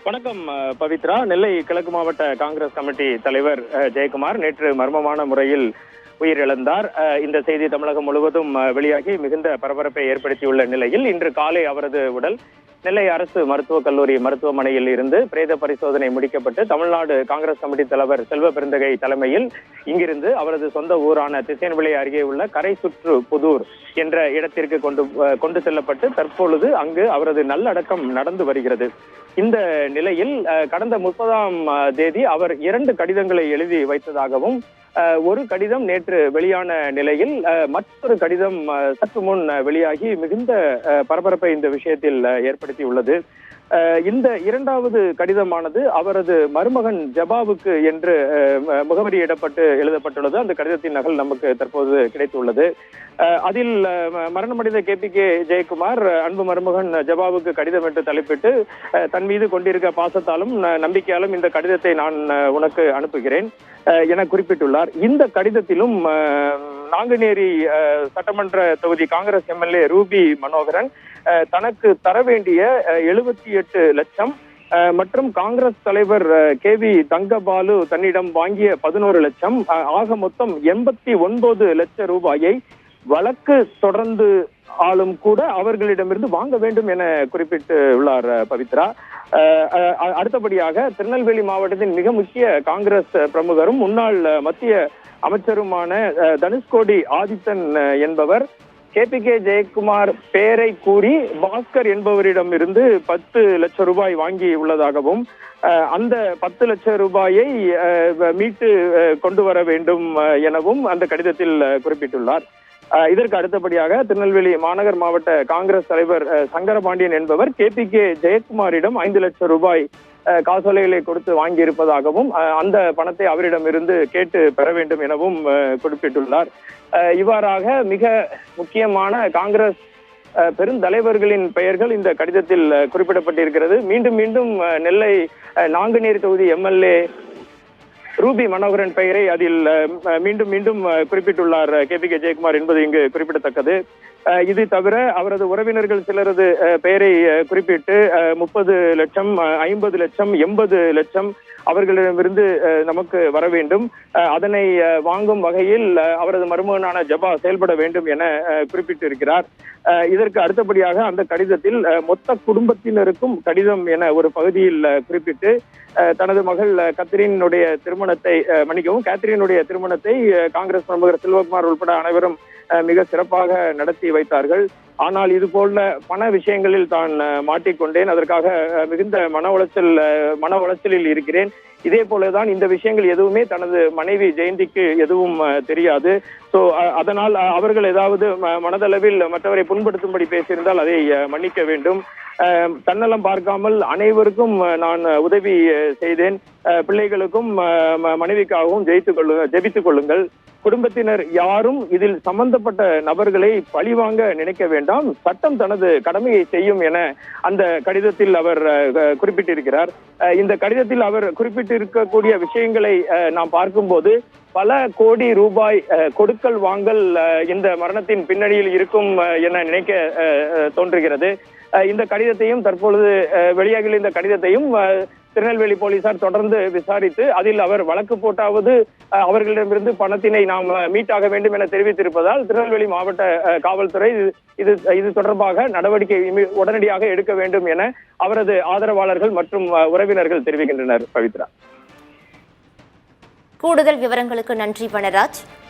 வணக்கம் பவித்ரா. நெல்லை கிழக்கு மாவட்ட காங்கிரஸ் கமிட்டி தலைவர் ஜெயக்குமார் நேற்று மர்மமான முறையில் உயிரிழந்தார். இந்த செய்தி தமிழகம் முழுவதும் வெளியாகி மிகுந்த பரபரப்பை ஏற்படுத்தியுள்ள நிலையில் இன்று காலை அவரது உடல் நெல்லை அரசு மருத்துவக் கல்லூரி மருத்துவமனையில் இருந்து பிரேத பரிசோதனை முடிக்கப்பட்டு தமிழ்நாடு காங்கிரஸ் கமிட்டி தலைவர் செல்வ பெருந்தகை தலைமையில் இங்கிருந்து அவரது சொந்த ஊரான திசையன்விளை அருகே உள்ள கரை சுற்று புதூர் என்ற இடத்திற்கு கொண்டு செல்லப்பட்டு தற்பொழுது அங்கு அவரது நல்லடக்கம் நடந்து வருகிறது. இந்த நிலையில் கடந்த 30ஆம் தேதி அவர் 2 கடிதங்களை எழுதி வைத்ததாகவும் ஒரு கடிதம் நேற்று வெளியான நிலையில் மற்றொரு கடிதம் சற்று முன் வெளியாகி மிகுந்த பரபரப்பை இந்த விஷயத்தில் ஏற்படுத்தியுள்ளது. இந்த 2வது கடிதமானது அவரது மருமகன் ஜபாவுக்கு என்று முகவரியிடப்பட்டு எழுதப்பட்டுள்ளது. அந்த கடிதத்தின் நகல் நமக்கு தற்போது கிடைத்துள்ளது. அதில் மரணமடைந்த KPK ஜெயக்குமார் அன்பு மருமகன் ஜபாவுக்கு கடிதம் என்று தலைப்பிட்டு தன் மீது கொண்டிருக்க பாசத்தாலும் நம்பிக்கையாலும் இந்த கடிதத்தை நான் உனக்கு அனுப்புகிறேன் என குறிப்பிட்டுள்ளார். இந்த கடிதத்திலும் நாங்குநேரி சட்டமன்ற தொகுதி காங்கிரஸ் MLA ரூபி மனோகரன் தனக்கு தர வேண்டிய 78 லட்சம் மற்றும் காங்கிரஸ் தலைவர் KV தங்கபாலு தன்னிடம் வாங்கிய 11 லட்சம் ஆக மொத்தம் 89 லட்சம் ரூபாயை வழக்கு தொடர்ந்து ஆளும் கூட அவர்களிடமிருந்து வாங்க வேண்டும் என குறிப்பிட்டு உள்ளார் பவித்ரா. அடுத்தபடியாக திருநெல்வேலி மாவட்டத்தின் மிக முக்கிய காங்கிரஸ் பிரமுகரும் முன்னாள் மத்திய அமைச்சருமான தனுஷ்கோடி ஆதித்தன் என்பவர் KPK ஜெயக்குமார் பெயரை கூறி பாஸ்கர் என்பவரிடம் இருந்து 10 லட்சம் ரூபாய் வாங்கி உள்ளதாகவும் அந்த 10 லட்சம் ரூபாயை மீட்டு கொண்டு வர வேண்டும் எனவும் அந்த கடிதத்தில் குறிப்பிட்டுள்ளார். இதற்கு அடுத்தபடியாக திருநெல்வேலி மாநகர் மாவட்ட காங்கிரஸ் தலைவர் சங்கரபாண்டியன் என்பவர் KPK ஜெயக்குமாரிடம் 5 லட்சம் ரூபாய் காசோலைகளை கொடுத்து வாங்கியிருப்பதாகவும் அந்த பணத்தை அவரிடமிருந்து கேட்டு பெற வேண்டும் எனவும் குறிப்பிட்டுள்ளார். இவ்வாறாக மிக முக்கியமான காங்கிரஸ் பெருந்தலைவர்களின் பெயர்கள் இந்த கடிதத்தில் குறிப்பிடப்பட்டிருக்கிறது. மீண்டும் மீண்டும் நெல்லை நாங்குநேரி தொகுதி MLA ரூபி மனோகரன் பெயரை அதில் மீண்டும் மீண்டும் குறிப்பிட்டுள்ளார் KPK ஜெயக்குமார் என்பது இங்கு குறிப்பிடத்தக்கது. இது தவிர அவரது உறவினர்கள் சிலரது பெயரை குறிப்பிட்டு 30 லட்சம் 50 லட்சம் 80 லட்சம் அவர்களிடமிருந்து நமக்கு வர வேண்டும், அதனை வாங்கும் வகையில் அவரது மருமகனான ஜபா செயல்பட வேண்டும் என குறிப்பிட்டிருக்கிறார். இதற்கு அடுத்தபடியாக அந்த கடிதத்தில் மொத்த குடும்பத்தினருக்கும் கடிதம் என ஒரு பகுதியில் குறிப்பிட்டு தனது மகள் கேத்ரினுடைய திருமணத்தை காங்கிரஸ் பிரமுகர் செல்வகுமார் உட்பட அனைவரும் மிக சிறப்பாக நடத்தி வைத்தார்கள். ஆனால் இது போல பண விஷயங்களில் தான் மாட்டிக்கொண்டேன், அதற்காக மிகுந்த மன உளைச்சலில் இருக்கிறேன். இதே போலதான் இந்த விஷயங்கள் எதுவுமே தனது மனைவி ஜெயந்திக்கு எதுவும் தெரியாது. சோ அதனால் அவர்கள் ஏதாவது மனதளவில் மற்றவரை புண்படுத்தும்படி பேசியிருந்தால் அதை மன்னிக்க வேண்டும். தன்னலம் பார்க்காமல் அனைவருக்கும் நான் உதவி செய்தேன். பிள்ளைகளுக்கும் மனைவிக்காகவும் ஜெபித்துக் கொள்ளுங்கள். குடும்பத்தினர் யாரும் இதில் சம்பந்தப்பட்ட நபர்களை பழிவாங்க நினைக்க வேண்டாம், சட்டம் தனது கடமையை செய்யும் என அந்த கடிதத்தில் அவர் குறிப்பிட்டிருக்கிறார். இந்த கடிதத்தில் அவர் குறிப்பிட்டிருக்கக்கூடிய விஷயங்களை நாம் பார்க்கும்போது பல கோடி ரூபாய் கொடுக்கல் வாங்கல் இந்த மரணத்தின் பின்னணியில் இருக்கும் என நினைக்க தோன்றுகிறது. இந்த கடிதத்தையும் தற்பொழுது வெளியாகியுள்ள இந்த கடிதத்தையும் திருநெல்வேலி போலீசார் தொடர்ந்து விசாரித்து அதில் அவர் வழக்கு போட்டாவது அவர்களிடமிருந்து பணத்தினை நாம் மீட்டாக வேண்டும் என தெரிவித்திருப்பதால் திருநெல்வேலி மாவட்ட காவல்துறை இது தொடர்பாக நடவடிக்கை உடனடியாக எடுக்க வேண்டும் என அவரது ஆதரவாளர்கள் மற்றும் உறவினர்கள் தெரிவிக்கின்றனர். பவித்ரா, கூடுதல் விவரங்களுக்கு நன்றி வனராஜ்.